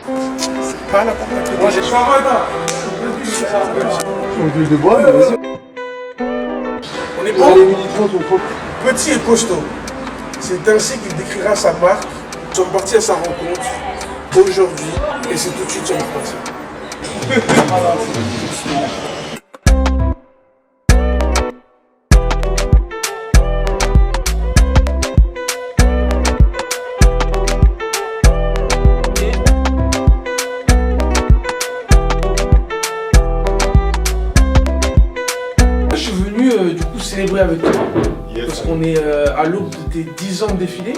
C'est pas la porte. Moi j'ai pas On gueule de bois, mais vas-y. On est Les bon. militants sont trop. Petit et costaud. C'est ainsi qu'il décrira sa marque. Nous sommes partis à sa rencontre aujourd'hui et c'est tout de suite sur notre parti. Je suis venu du coup célébrer avec toi parce qu'on est à l'aube de tes 10 ans de défilé.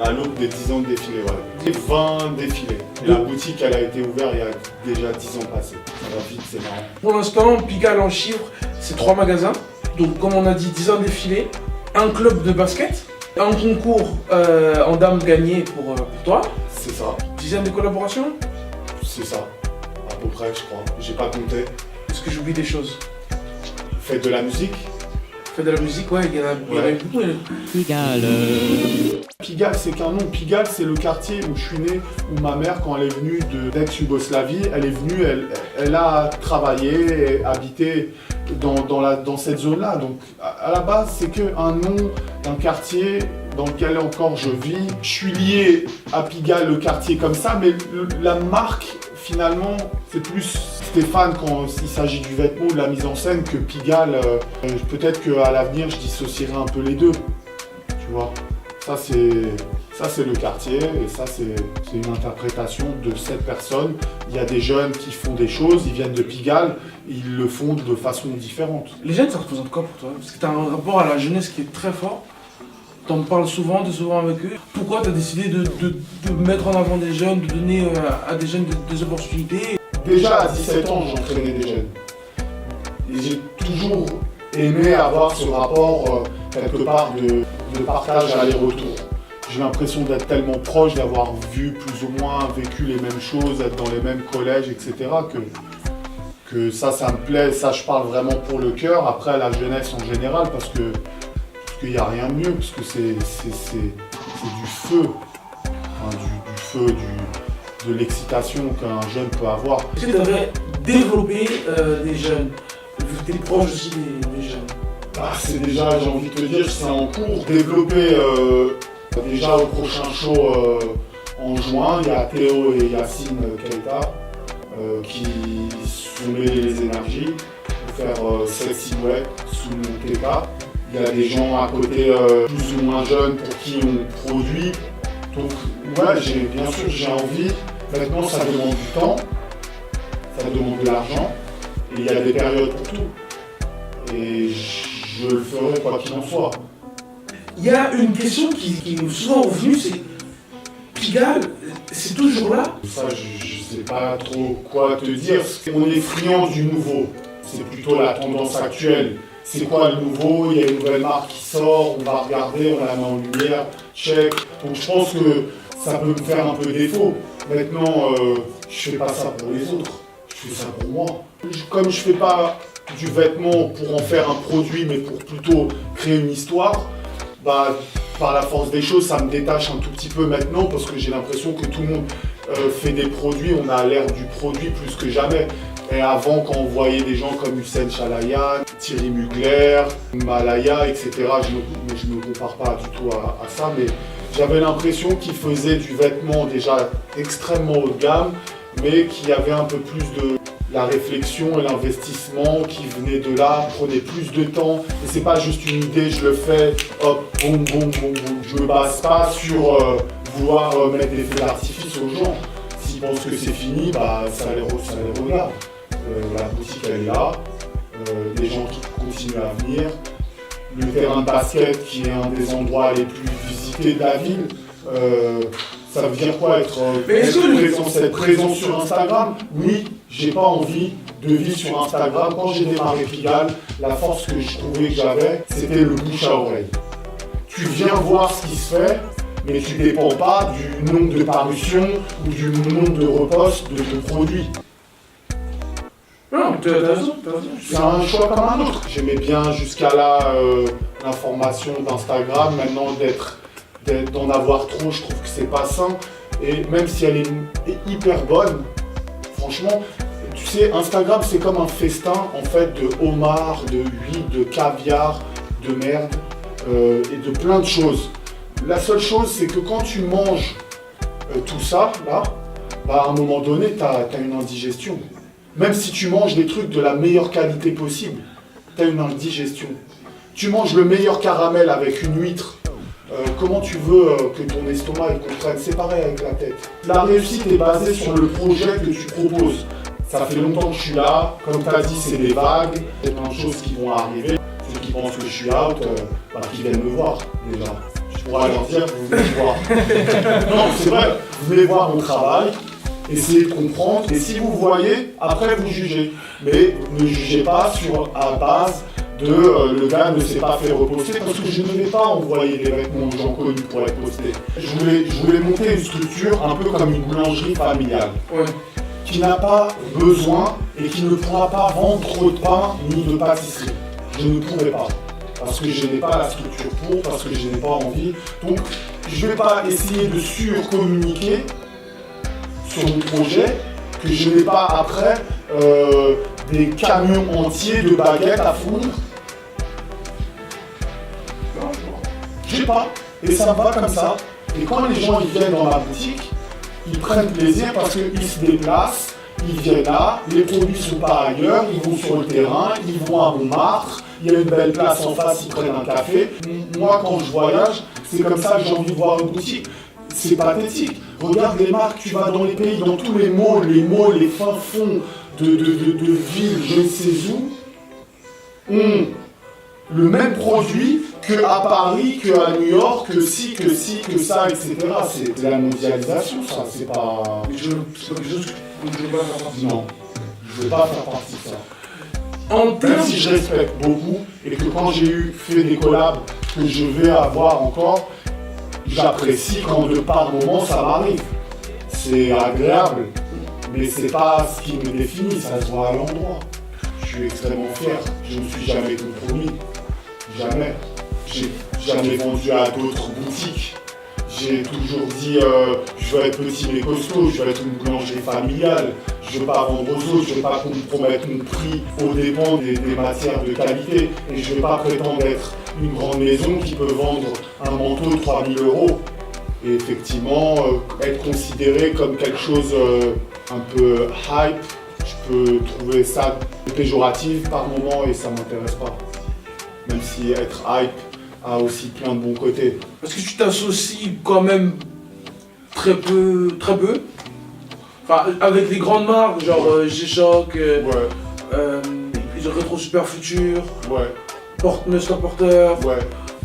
À l'aube des 10 ans de défilé, voilà. 20 défilés. Et la boutique, elle a été ouverte il y a déjà 10 ans passés. Ça va vite, c'est marrant. Pour l'instant, Pigalle en chiffres, c'est 3 magasins. Donc comme on a dit, 10 ans de défilé, un club de basket, un concours en dames gagné pour toi, C'est ça, dizaine de collaborations. c'est ça. À peu près, je crois. J'ai pas compté. Est-ce que j'oublie des choses? Faites de la musique. Fais de la musique, ouais, il y en a eu beaucoup. Pigalle, c'est qu'un nom. Pigalle, c'est le quartier où je suis né, où ma mère, quand elle est venue d'ex-Yougoslavie, elle est venue, elle a travaillé, et habité dans cette zone-là. Donc, à la base, c'est qu'un nom d'un quartier dans lequel encore je vis. Je suis lié à Pigalle, le quartier comme ça, mais la marque, finalement, c'est plus Stéphane quand il s'agit du vêtement ou de la mise en scène que Pigalle. Peut-être qu'à l'avenir, je dissocierai un peu les deux. Tu vois, ça c'est le quartier et ça c'est une interprétation de cette personne. Il y a des jeunes qui font des choses, ils viennent de Pigalle, ils le font de façon différente. Les jeunes, ça représente quoi pour toi? Parce que tu as un rapport à la jeunesse qui est très fort. Tu en parles souvent, tu es souvent avec eux. Pourquoi tu as décidé de mettre en avant des jeunes, de donner à des jeunes des opportunités? Déjà à 17 ans, j'entraînais des jeunes. Et j'ai toujours aimé avoir ce rapport quelque part de partage aller-retour. J'ai l'impression d'être tellement proche, d'avoir vu plus ou moins, vécu les mêmes choses, être dans les mêmes collèges, etc. que ça me plaît. Ça, je parle vraiment pour le cœur. Après, la jeunesse en général, parce qu'il n'y a rien de mieux, parce que c'est du feu. Enfin, du feu, de l'excitation qu'un jeune peut avoir. Est-ce que tu devrais développer des jeunes? Vu que tu es proche aussi des jeunes. C'est déjà, j'ai envie de te dire, c'est en cours. Développer déjà au prochain show en juin, il y a Théo et Yacine Keita qui sont mêlés les énergies pour faire cette silhouette sous mon Keita. Il y a des gens à côté plus ou moins jeunes pour qui on produit. Donc ouais, bien sûr j'ai envie. Maintenant ça demande du temps, ça demande de l'argent et il y a des périodes pour tout. Et je le ferai quoi qu'il en soit. Il y a une question qui est souvent revenue, c'est Pigalle, c'est toujours là? Ça, je sais pas trop quoi te dire. On est friand du nouveau. C'est plutôt la tendance actuelle. C'est quoi le nouveau? Il y a une nouvelle marque qui sort, on va regarder, on la met en lumière, check. Donc je pense que ça peut me faire un peu défaut. Maintenant, je fais pas ça pour les autres, je fais ça pour moi. Comme je fais pas du vêtement pour en faire un produit, mais pour plutôt créer une histoire, par la force des choses, ça me détache un tout petit peu maintenant parce que j'ai l'impression que tout le monde fait des produits, on a l'air du produit plus que jamais. Et avant, quand on voyait des gens comme Hussein Chalayan, Thierry Mugler, Malaya, etc., je ne me compare pas du tout à ça, mais j'avais l'impression qu'ils faisaient du vêtement déjà extrêmement haut de gamme, mais qu'il y avait un peu plus de la réflexion et l'investissement qui venait de là, prenait plus de temps. Et c'est pas juste une idée, je le fais, hop, boum, boum, boum, boum. Je me base pas sur vouloir mettre des feux d'artifice aux gens. S'ils pensent que c'est fini, ça les regarde. La boutique elle est là, les gens qui continuent à venir, le terrain de basket qui est un des endroits les plus visités de la ville. Ça veut dire quoi être présent sur Instagram? Oui, j'ai pas envie de vivre sur Instagram. Quand j'ai démarré Pigalle, la force que je trouvais que j'avais, c'était le bouche à oreille. Tu viens voir ce qui se fait, mais tu ne dépends pas du nombre de parutions ou du nombre de reposts de ton produit. Non, t'as raison. C'est un choix comme un autre. J'aimais bien jusqu'à là l'information d'Instagram. Maintenant, d'en avoir trop, je trouve que c'est pas sain. Et même si elle est hyper bonne, franchement, tu sais, Instagram c'est comme un festin en fait de homard, de huile, de caviar, de merde et de plein de choses. La seule chose c'est que quand tu manges tout ça là, bah, à un moment donné t'as une indigestion. Même si tu manges des trucs de la meilleure qualité possible, t'as une indigestion. Tu manges le meilleur caramel avec une huître. Comment tu veux que ton estomac il comprenne? C'est pareil avec la tête. La réussite est basée sur le projet que tu proposes. Ça fait longtemps que je suis là, comme tu as dit, c'est des vagues, il y a plein de choses qui vont arriver. Ceux qui pensent que je suis out, qui viennent me voir déjà. Je pourrais leur dire que vous venez me voir. Non, c'est vrai, vous venez voir mon travail, essayez de comprendre, et si vous voyez, après vous jugez. Mais ne jugez pas à base de le gars ne s'est pas fait reposter, parce que je ne vais pas envoyer des vêtements aux gens connus pour être postés. Je voulais monter une structure un peu comme une boulangerie familiale. Ouais. Qui n'a pas besoin et qui ne pourra pas vendre trop de pain ni de pâtisserie. Je ne pourrai pas. Parce que je n'ai pas la structure pour, parce que je n'ai pas envie. Donc, je ne vais pas essayer de surcommuniquer sur mon projet que je n'ai pas après des camions entiers de baguettes à fondre. J'ai pas. Et ça va comme ça. Et quand les gens ils viennent dans ma boutique, ils prennent plaisir parce qu'ils se déplacent, ils viennent là, les produits sont pas ailleurs, ils vont sur le terrain, ils vont à Montmartre, il y a une belle place en face, ils prennent un café. Moi, quand je voyage, c'est comme ça que j'ai envie de voir une boutique. C'est pathétique. Regarde les marques, tu vas dans les pays, dans tous les malls, les fins fonds de villes, je ne sais où, ont le même produit qu'à Paris, qu'à New York, que ça, etc. C'est de la mondialisation, ça, c'est pas... C'est pas quelque chose que je veux pas faire partie. Non, je ne veux pas faire partie de ça. En Même termes, si je respecte beaucoup, et que quand j'ai fait des collabs que je vais avoir encore, j'apprécie quand de par moment ça m'arrive. C'est agréable, mais c'est pas ce qui me définit, ça se voit à l'endroit. Je suis extrêmement fier, je ne suis jamais compromis. Jamais. J'ai jamais vendu à d'autres boutiques. J'ai toujours dit je veux être petit mais costaud, je veux être une boulangerie familiale, je veux pas vendre aux autres, je veux pas compromettre mon prix aux dépens des matières de qualité et je veux pas prétendre être une grande maison qui peut vendre un manteau de 3 000 €. Et effectivement, être considéré comme quelque chose un peu hype, je peux trouver ça péjoratif par moment et ça m'intéresse pas. Même si être hype a aussi plein de bons côtés. est-ce que tu t'associes quand même très peu, enfin, avec les grandes marques, genre G-Shock, Rétro Super Futur, Mr Porter. Ouais.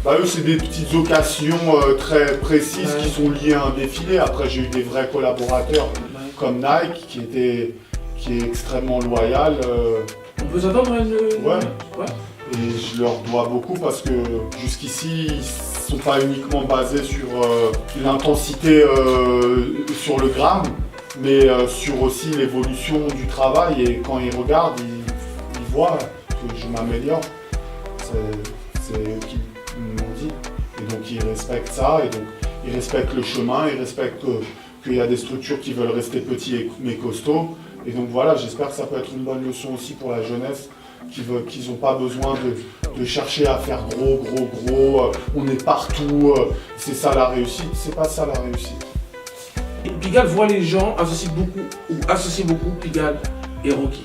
Bah eux c'est des petites occasions très précises qui sont liées à un défilé. Après j'ai eu des vrais collaborateurs comme Nike qui est extrêmement loyal. On peut s'attendre à une... Ouais. Et je leur dois beaucoup parce que jusqu'ici, ils ne sont pas uniquement basés sur l'intensité sur le gramme, mais sur aussi l'évolution du travail. Et quand ils regardent, ils voient que je m'améliore. C'est eux qui m'ont dit. Et donc ils respectent ça, et donc ils respectent le chemin, ils respectent qu'il y a des structures qui veulent rester petits mais costauds. Et donc voilà, j'espère que ça peut être une bonne leçon aussi pour la jeunesse. Qu'ils n'ont pas besoin de chercher à faire gros, on est partout, c'est ça la réussite, c'est pas ça la réussite. Pigalle voit les gens associent beaucoup Pigalle et Rocky.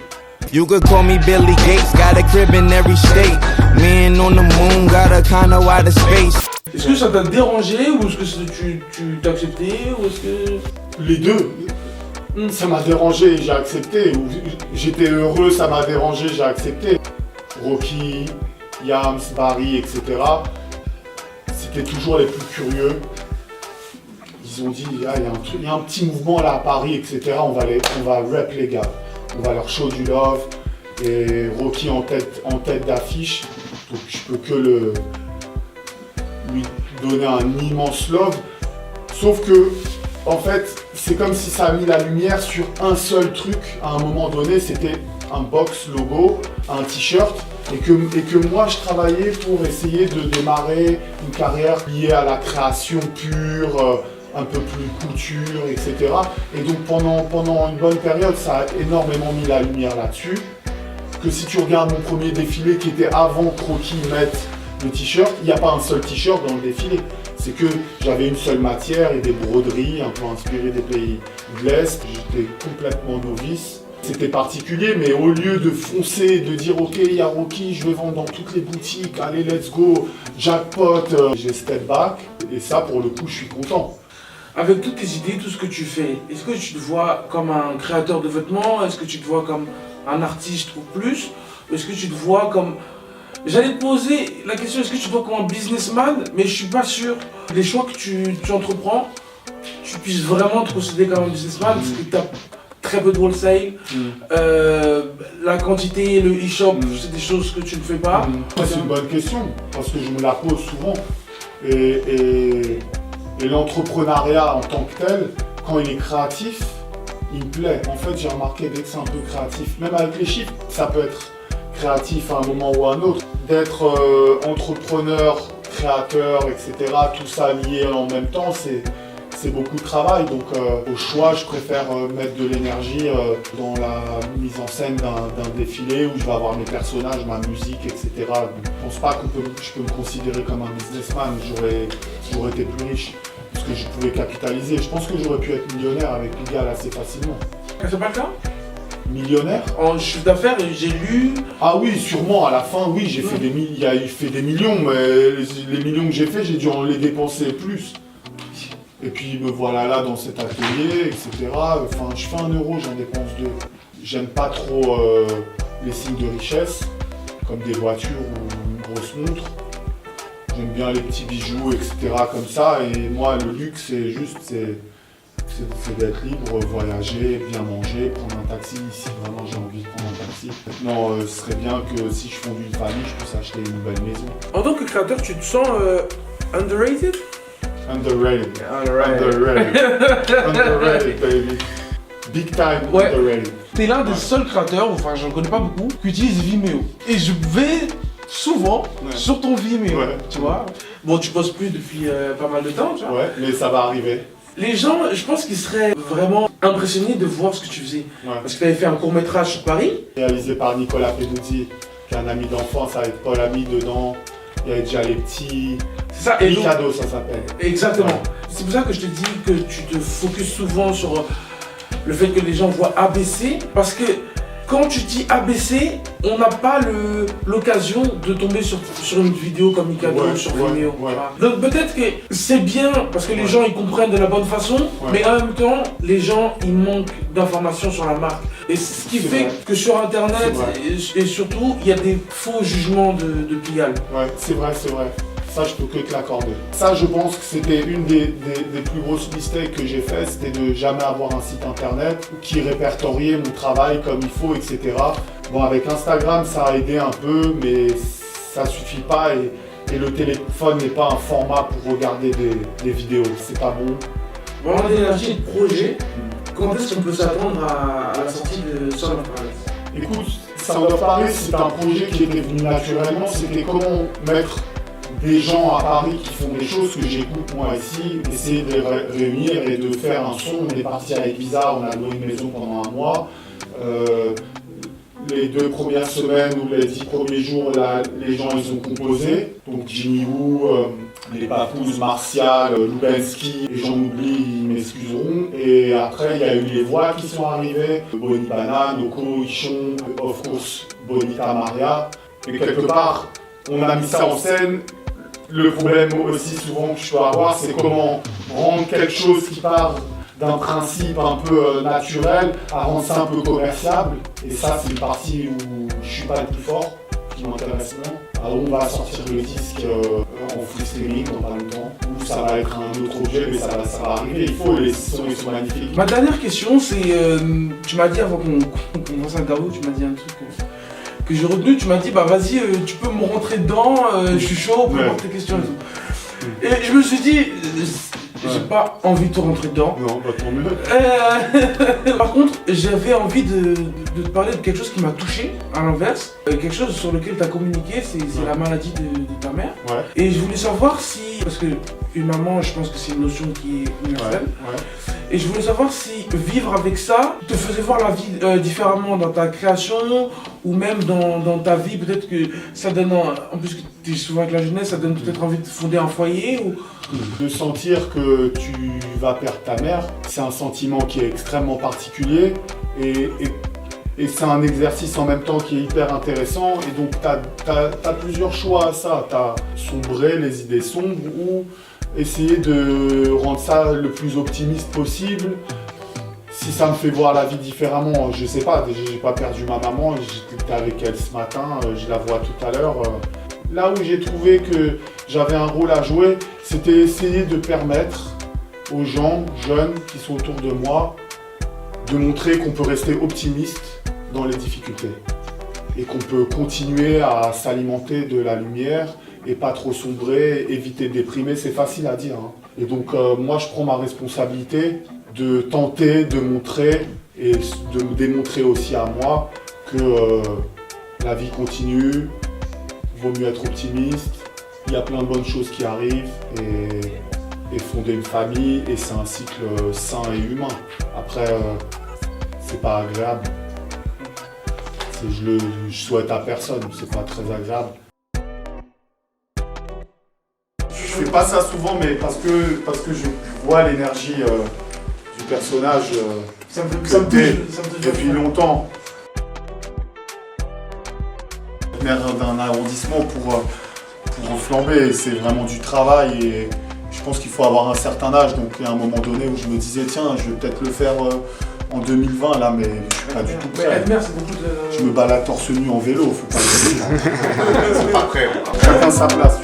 You could call me Billy Gates, got a crib in every state. Man on the moon, got a condo out of space. Est-ce que ça t'a dérangé ou est-ce que tu t'as accepté ou est-ce que... Les deux. Ça m'a dérangé, j'ai accepté. J'étais heureux, ça m'a dérangé, j'ai accepté. Rocky, Yams, Barry, etc. C'était toujours les plus curieux. Ils ont dit, il y a un petit mouvement là à Paris, etc. On va rap les gars. On va leur show du love. Et Rocky en tête d'affiche. Donc je peux que lui donner un immense love. Sauf que, en fait, c'est comme si ça a mis la lumière sur un seul truc à un moment donné, c'était un box logo, un t-shirt, et que moi je travaillais pour essayer de démarrer une carrière liée à la création pure, un peu plus couture, etc. Et donc pendant une bonne période, ça a énormément mis la lumière là-dessus. Que si tu regardes mon premier défilé qui était avant Croquis mette le t-shirt, il n'y a pas un seul t-shirt dans le défilé. C'est que j'avais une seule matière et des broderies un peu inspirées des pays de l'Est. J'étais complètement novice. C'était particulier, mais au lieu de foncer, de dire ok, il y a Rocky, je vais vendre dans toutes les boutiques, allez, let's go, jackpot, j'ai step back. Et ça, pour le coup, je suis content. Avec toutes tes idées, tout ce que tu fais, est-ce que tu te vois comme un créateur de vêtements? Est-ce que tu te vois comme un artiste ou plus? Est-ce que tu te vois comme... J'allais te poser la question, est-ce que tu te vois comme un businessman? Mais je suis pas sûr. Les choix que tu entreprends, tu puisses vraiment te considérer comme un businessman parce que tu as très peu de wholesale. La quantité, le e-shop, c'est des choses que tu ne fais pas. C'est une bonne question parce que je me la pose souvent. Et l'entrepreneuriat en tant que tel, quand il est créatif, il me plaît. En fait, j'ai remarqué dès que c'est un peu créatif, même avec les chiffres, ça peut être créatif à un moment ou à un autre. D'être entrepreneur, créateur, etc., tout ça lié en même temps, c'est beaucoup de travail. Donc au choix, je préfère mettre de l'énergie dans la mise en scène d'un défilé où je vais avoir mes personnages, ma musique, etc. Donc, je pense pas que je peux me considérer comme un businessman. J'aurais été plus riche parce que je pouvais capitaliser. Je pense que j'aurais pu être millionnaire avec Pigalle assez facilement. C'est pas le cas? Millionnaire? En chiffre d'affaires, j'ai lu... Ah oui, sûrement, à la fin, oui, j'ai fait des millions, mais les millions que j'ai fait, j'ai dû en les dépenser plus. Et puis me voilà là dans cet atelier, etc. Enfin, je fais 1 euro, j'en dépense 2. J'aime pas trop les signes de richesse, comme des voitures ou une grosse montre. J'aime bien les petits bijoux, etc. comme ça. Et moi, le luxe, c'est juste, c'est d'être libre, voyager, bien manger, prendre un taxi si vraiment j'ai envie de prendre un taxi. Maintenant, ce serait bien que si je fonde une famille, je puisse acheter une belle maison. En tant que créateur, tu te sens underrated? Underrated. Underrated, baby. Big time underrated. T'es l'un des seuls créateurs, enfin j'en connais pas beaucoup, qui utilise Vimeo. Et je vais souvent sur ton Vimeo, tu vois. Bon, tu poses plus depuis pas mal de temps, tu vois. Ouais, mais ça va arriver. Les gens, je pense qu'ils seraient vraiment impressionnés de voir ce que tu faisais. Parce que tu avais fait un court-métrage sur Paris. Réalisé par Nicolas Peduzzi, qui est un ami d'enfance avec Paul Ami dedans. Il y avait déjà les petits... C'est ça, et cadeaux, ça s'appelle. Exactement. Ouais. C'est pour ça que je te dis que tu te focuses souvent sur le fait que les gens voient ABC. Parce que quand tu dis ABC, on n'a pas l'occasion de tomber sur une vidéo comme Mikado sur Vimeo. Donc peut-être que c'est bien parce que les gens ils comprennent de la bonne façon, mais en même temps, les gens ils manquent d'informations sur la marque. Et ce qui fait que sur internet et surtout, il y a des faux jugements de Pigalle. Ouais, c'est vrai. Ça, je peux que te l'accorder. Ça, je pense que c'était une des plus grosses mistakes que j'ai fait, c'était de jamais avoir un site internet qui répertoriait mon travail comme il faut, etc. Bon, avec Instagram, ça a aidé un peu, mais ça suffit pas et le téléphone n'est pas un format pour regarder des vidéos. C'est pas bon. Bon, on a d'énergie de projet. Quand est-ce qu'on peut s'attendre à la sortie de Sound of Paris? Écoute, Sound of Paris, c'est un projet qui était venu naturellement. C'était comment mettre des gens à Paris qui font des choses que j'écoute moi ici, essayer de les réunir et de faire un son. On est parti avec Bizarre, on a loué une maison pendant 1 mois. Les 2 premières semaines ou les 10 premiers jours, là, les gens ils ont composé. Donc Jimmy Woo, les Papous, Martial, Lubensky, et j'en oublie, ils m'excuseront. Et après, il y a eu les voix qui sont arrivées. Bonnie Banane, Oko, Ichon, of course, Bonita Maria. Et quelque part, on a mis ça en scène. Le problème aussi souvent que je peux avoir, c'est comment rendre quelque chose qui part d'un principe un peu naturel à rendre ça un peu commerciable. Et ça, c'est une partie où je suis pas le plus fort, qui m'intéresse moins. Alors on va sortir le disque en free streaming dans pas longtemps, où ça va être un autre objet, mais ça va arriver. Il faut, les sons ils sont magnifiques. Ma dernière question, c'est, tu m'as dit avant qu'on commence un carreau, tu m'as dit un truc que j'ai retenu, tu m'as dit bah vas-y, tu peux me rentrer dedans, je suis chaud pour voir tes questions et tout. Et je me suis dit, J'ai pas envie de te rentrer dedans. Non, bah tant mieux. Par contre, j'avais envie de te parler de quelque chose qui m'a touché, à l'inverse. Quelque chose sur lequel tu as communiqué, c'est la maladie de ta mère. Ouais. Et je voulais savoir si, parce que une maman, je pense que c'est une notion qui est universelle. Ouais. Et je voulais savoir si vivre avec ça te faisait voir la vie différemment dans ta création ou même dans ta vie. Peut-être que ça donne, en plus que tu es souvent avec la jeunesse, ça donne peut-être envie de fonder un foyer ou... De sentir que tu vas perdre ta mère, c'est un sentiment qui est extrêmement particulier et c'est un exercice en même temps qui est hyper intéressant. Et donc tu as plusieurs choix à ça. Tu as sombrer les idées sombres ou essayer de rendre ça le plus optimiste possible. Si ça me fait voir la vie différemment, je sais pas, déjà j'ai pas perdu ma maman, j'étais avec elle ce matin, je la vois tout à l'heure. Là où j'ai trouvé que j'avais un rôle à jouer, c'était essayer de permettre aux gens jeunes qui sont autour de moi de montrer qu'on peut rester optimiste dans les difficultés et qu'on peut continuer à s'alimenter de la lumière et pas trop sombrer, éviter de déprimer, c'est facile à dire. Hein. Et donc moi je prends ma responsabilité de tenter de montrer et de me démontrer aussi à moi que la vie continue, vaut mieux être optimiste, il y a plein de bonnes choses qui arrivent et fonder une famille et c'est un cycle sain et humain. Après c'est pas agréable, je souhaite à personne, c'est pas très agréable. Je fais pas ça souvent mais parce que je vois l'énergie du personnage depuis longtemps. Maire d'un arrondissement pour flamber, c'est vraiment du travail et je pense qu'il faut avoir un certain âge, donc il y a un moment donné où je me disais tiens je vais peut-être le faire en 2020 là mais je suis pas du tout prêt. Je me balade torse nu en vélo, faut pas le dire. C'est pas prêt. Chacun sa place.